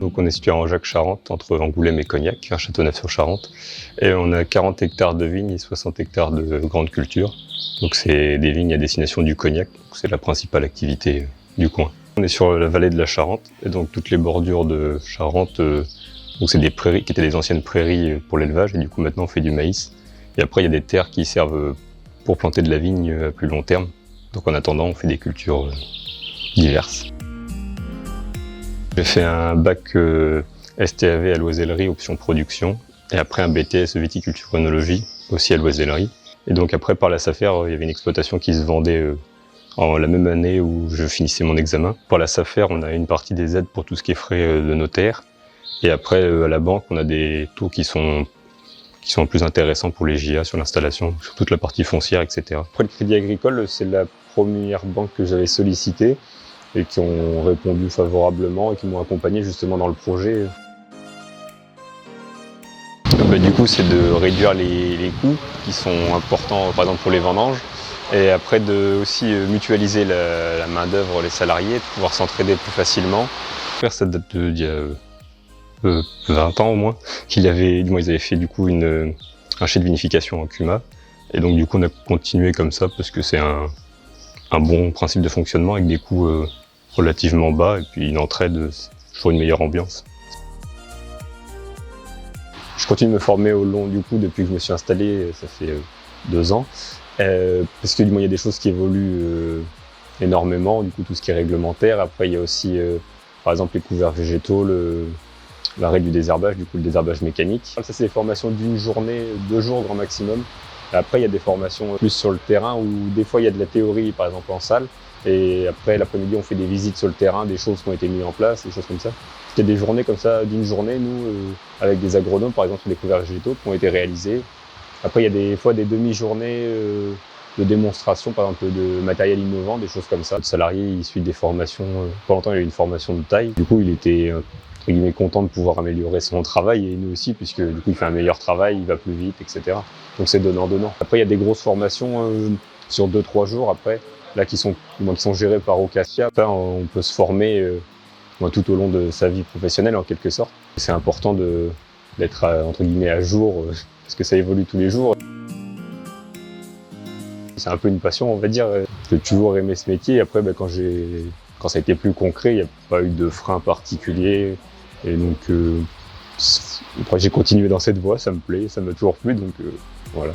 Donc on est situé à Angeac-Charente, entre Angoulême et Cognac, à Châteauneuf-sur-Charente. Et on a 40 hectares de vignes et 60 hectares de grandes cultures. Donc c'est des vignes à destination du Cognac, c'est la principale activité du coin. On est sur la vallée de la Charente, et donc toutes les bordures de Charente, donc c'est des prairies qui étaient des anciennes prairies pour l'élevage, et du coup maintenant on fait du maïs. Et après il y a des terres qui servent pour planter de la vigne à plus long terme. Donc en attendant on fait des cultures diverses. J'ai fait un bac STAV à l'oisellerie, option production, et après un BTS viticulture œnologie, aussi à l'oisellerie. Et donc après, par la SAFER, il y avait une exploitation qui se vendait en la même année où je finissais mon examen. Par la SAFER, on a une partie des aides pour tout ce qui est frais de notaire. Et après, à la banque, on a des taux qui sont plus intéressants pour les JA sur l'installation, sur toute la partie foncière, etc. Après, le Crédit Agricole, c'est la première banque que j'avais sollicitée et qui ont répondu favorablement et qui m'ont accompagné justement dans le projet. Du coup, c'est de réduire les coûts qui sont importants, par exemple pour les vendanges, et après de aussi mutualiser la main-d'œuvre, les salariés, de pouvoir s'entraider plus facilement. Ça date d'il y a 20 ans au moins, ils avaient fait du coup un chai de vinification en Cuma, et donc du coup on a continué comme ça parce que c'est un bon principe de fonctionnement avec des coûts relativement bas et puis une entraide pour une meilleure ambiance. Je continue de me former au long du coup depuis que je me suis installé, ça fait 2 ans, parce que il y a des choses qui évoluent énormément, du coup tout ce qui est réglementaire. Après il y a aussi par exemple les couverts végétaux, l'arrêt du désherbage, du coup le désherbage mécanique. Ça c'est des formations d'une journée, 2 jours grand maximum. Et après il y a des formations plus sur le terrain où des fois il y a de la théorie par exemple en salle, et après l'après-midi on fait des visites sur le terrain, des choses qui ont été mises en place, des choses comme ça. C'était des journées comme ça, d'une journée, nous, avec des agronomes, par exemple, sur les couverts végétaux qui ont été réalisés. Après, il y a des fois des demi-journées de démonstration, par exemple, de matériel innovant, des choses comme ça. Le salarié, il suit des formations. Pendant longtemps, il a eu une formation de taille. Du coup, il était, entre guillemets, content de pouvoir améliorer son travail, et nous aussi, puisque du coup, il fait un meilleur travail, il va plus vite, etc. Donc, c'est donnant-donnant. Après, il y a des grosses formations sur 2-3 jours, après, là, qui sont gérées par Ocasia. Enfin, on peut se former tout au long de sa vie professionnelle en quelque sorte. C'est important d'être entre guillemets à jour parce que ça évolue tous les jours. C'est un peu une passion, on va dire. J'ai toujours aimé ce métier. Après, quand ça a été plus concret, il n'y a pas eu de frein particulier. Et donc, j'ai continué dans cette voie, ça me plaît, ça m'a toujours plu, donc voilà.